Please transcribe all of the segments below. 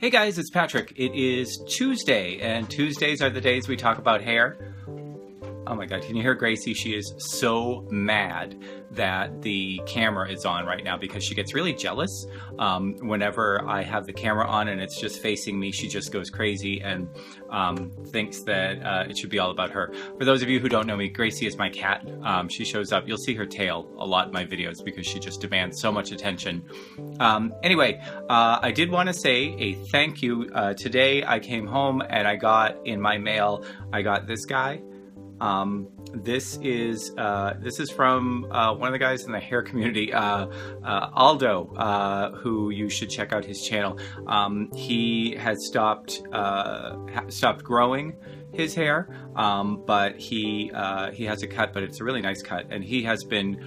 Hey guys, it's Patrick. It is Tuesday, and Tuesdays are the days we talk about hair. Oh my God, can you hear Gracie? She is so mad that the camera is on right now because she gets really jealous. Whenever I have the camera on and it's just facing me, she just goes crazy and thinks that it should be all about her. For those of you who don't know me, Gracie is my cat. She shows up. You'll see her tail a lot in my videos because she just demands so much attention. Anyway, I did want to say a thank you. Today I came home and I got in my mail, I got this guy. This is from one of the guys in the hair community, Aldo, who you should check out his channel. He has stopped growing his hair, but he has a cut, but it's a really nice cut, and he has been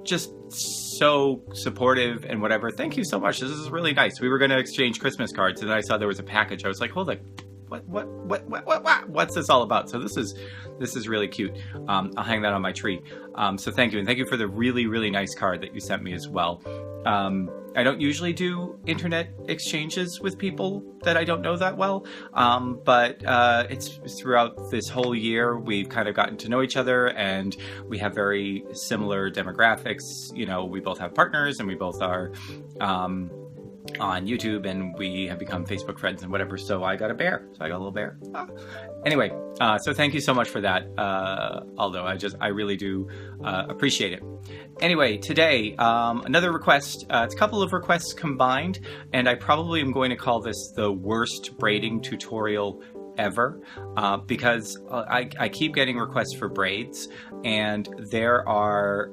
just so supportive and whatever. Thank you so much. This is really nice. We were going to exchange Christmas cards, and then I saw there was a package. I was like, hold on. What's this all about? So this is really cute. I'll hang that on my tree. So thank you, and thank you for the really, really nice card that you sent me as well. I don't usually do internet exchanges with people that I don't know that well, but it's throughout this whole year we've kind of gotten to know each other, and we have very similar demographics. You know, we both have partners, and we both are on YouTube, and we have become Facebook friends and whatever. So I got a bear. So I got a little bear. Anyway, so thank you so much for that, Aldo. I really do appreciate it. Anyway, today, another request. It's a couple of requests combined, and I probably am going to call this the worst braiding tutorial ever, because I keep getting requests for braids, and there are,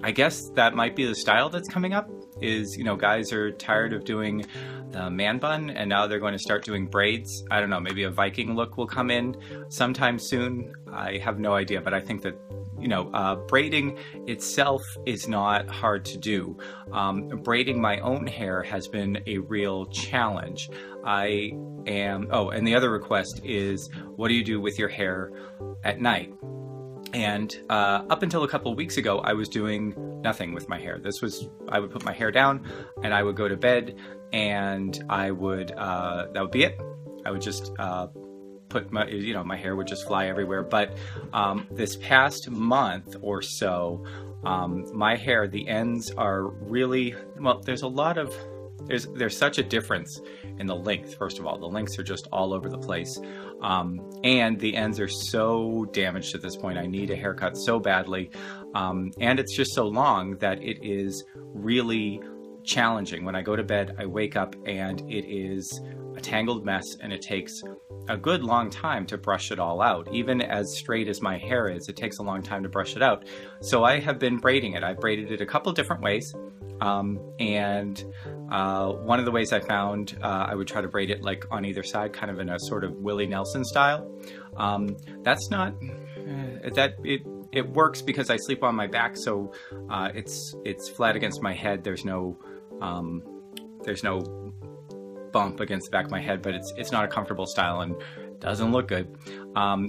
I guess that might be the style that's coming up. Is, you know, guys are tired of doing the man bun, and now they're going to start doing braids. I don't know, maybe a Viking look will come in sometime soon. I have no idea, but I think that, you know, braiding itself is not hard to do. Braiding my own hair has been a real challenge. Oh, and the other request is, what do you do with your hair at night? And up until a couple of weeks ago, I was doing nothing with my hair. I would put my hair down and I would go to bed, and I would, that would be it. I would just put my, you know, my hair would just fly everywhere. But this past month or so, my hair, the ends are really, well, there's a lot of, there's such a difference in the length. First of all, the lengths are just all over the place. And the ends are so damaged at this point. I need a haircut so badly. And it's just so long that it is really challenging. When I go to bed, I wake up and it is a tangled mess, and it takes a good long time to brush it all out. Even as straight as my hair is, it takes a long time to brush it out. So I have been braiding it. I braided it a couple different ways. And one of the ways I found, I would try to braid it like on either side, kind of in a sort of Willie Nelson style. That's not, it works because I sleep on my back, so it's flat against my head. There's no bump against the back of my head, but it's not a comfortable style and doesn't look good.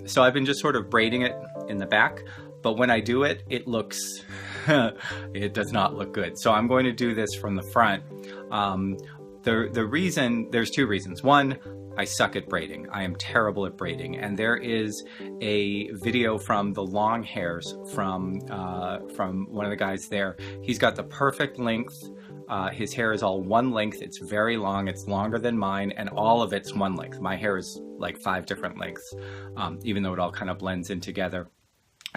So I've been just sort of braiding it in the back, but when I do it, it looks, it does not look good. So I'm going to do this from the front. The reason, there's two reasons. One, I suck at braiding. I am terrible at braiding. And there is a video from the long hairs from one of the guys there. He's got the perfect length. His hair is all one length. It's very long. It's longer than mine, and all of it's one length. My hair is like 5 different lengths, even though it all kind of blends in together.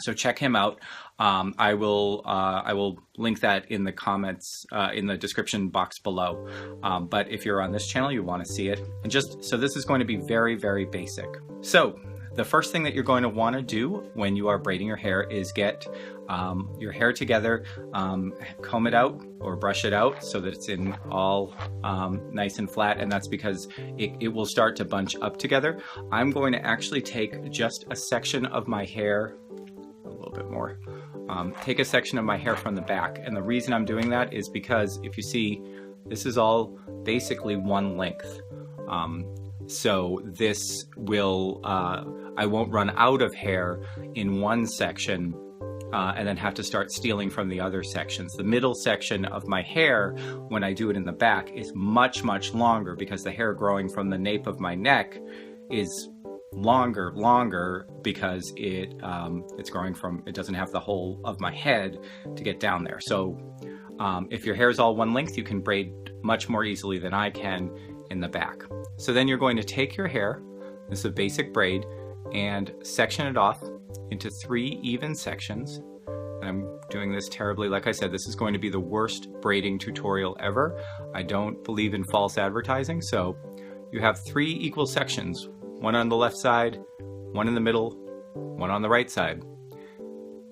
So check him out. I will link that in the comments, in the description box below. But if you're on this channel, you want to see it. And so this is going to be very, very basic. So the first thing that you're going to want to do when you are braiding your hair is get your hair together, comb it out or brush it out so that it's in all nice and flat, and that's because it will start to bunch up together. I'm going to actually take just a section of my hair, a little bit more, take a section of my hair from the back, and the reason I'm doing that is because if you see, this is all basically one length. So this will, I won't run out of hair in one section and then have to start stealing from the other sections. The middle section of my hair, when I do it in the back, is much, much longer because the hair growing from the nape of my neck is longer because it's growing from, it doesn't have the whole of my head to get down there. So if your hair is all one length, you can braid much more easily than I can in the back. So then you're going to take your hair, this is a basic braid, and section it off into 3 even sections. And I'm doing this terribly. Like I said, this is going to be the worst braiding tutorial ever. I don't believe in false advertising. So you have 3 equal sections, one on the left side, one in the middle, one on the right side.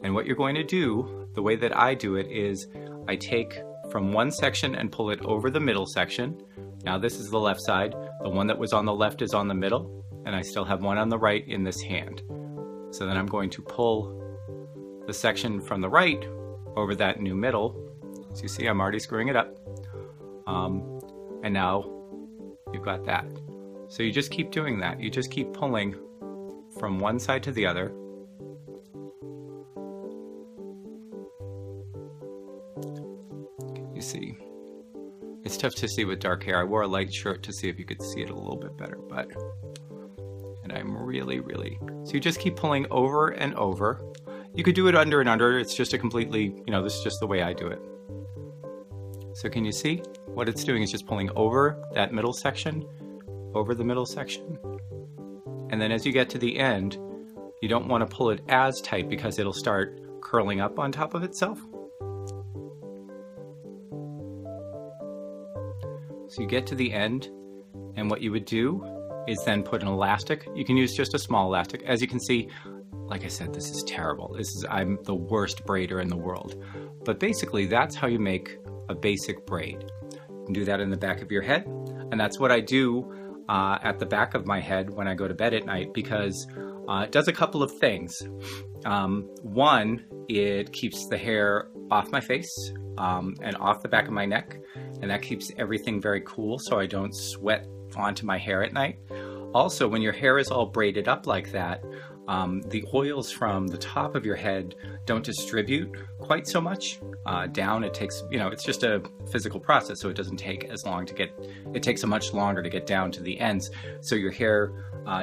And what you're going to do, the way that I do it, is I take from one section and pull it over the middle section. Now this is the left side. The one that was on the left is on the middle, and I still have one on the right in this hand. So then I'm going to pull the section from the right over that new middle. As you see, I'm already screwing it up. And now you've got that. So you just keep doing that. You just keep pulling from one side to the other. You see, it's tough to see with dark hair. I wore a light shirt to see if you could see it a little bit better, and I'm really, so you just keep pulling over and over. You could do it under and under. It's just a completely, this is just the way I do it. So can you see? What it's doing is just pulling over that middle section, over the middle section. And then as you get to the end, you don't want to pull it as tight because it'll start curling up on top of itself. So you get to the end, and what you would do is then put an elastic. You can use just a small elastic. As you can see, like I said, this is terrible. I'm the worst braider in the world. But basically, that's how you make a basic braid. You can do that in the back of your head, and that's what I do at the back of my head when I go to bed at night, because it does a couple of things. One, it keeps the hair off my face and off the back of my neck, and that keeps everything very cool so I don't sweat onto my hair at night. Also, when your hair is all braided up like that, the oils from the top of your head don't distribute quite so much down. It takes, it's just a physical process, so it doesn't take as long to get, it takes a much longer to get down to the ends. So your hair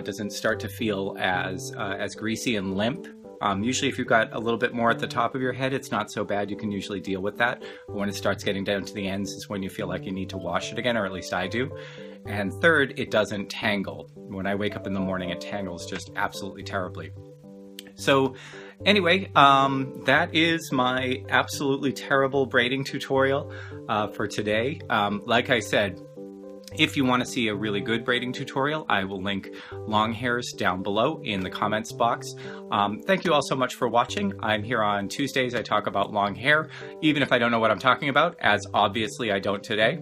doesn't start to feel as greasy and limp. Usually if you've got a little bit more at the top of your head, it's not so bad. You can usually deal with that. But when it starts getting down to the ends is when you feel like you need to wash it again, or at least I do. And third, it doesn't tangle. When I wake up in the morning, it tangles just absolutely terribly. So anyway, that is my absolutely terrible braiding tutorial for today. Like I said, if you want to see a really good braiding tutorial, I will link long hairs down below in the comments box. Thank you all so much for watching. I'm here on Tuesdays. I talk about long hair, even if I don't know what I'm talking about, as obviously I don't today.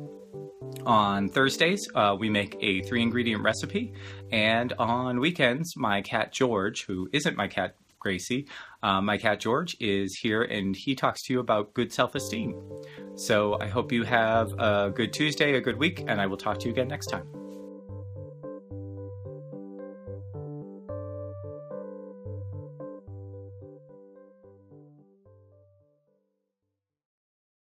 On Thursdays, we make a 3-ingredient recipe, and on weekends, my cat George, who isn't my cat Gracie, my cat George is here, and he talks to you about good self-esteem. So I hope you have a good Tuesday, a good week, and I will talk to you again next time.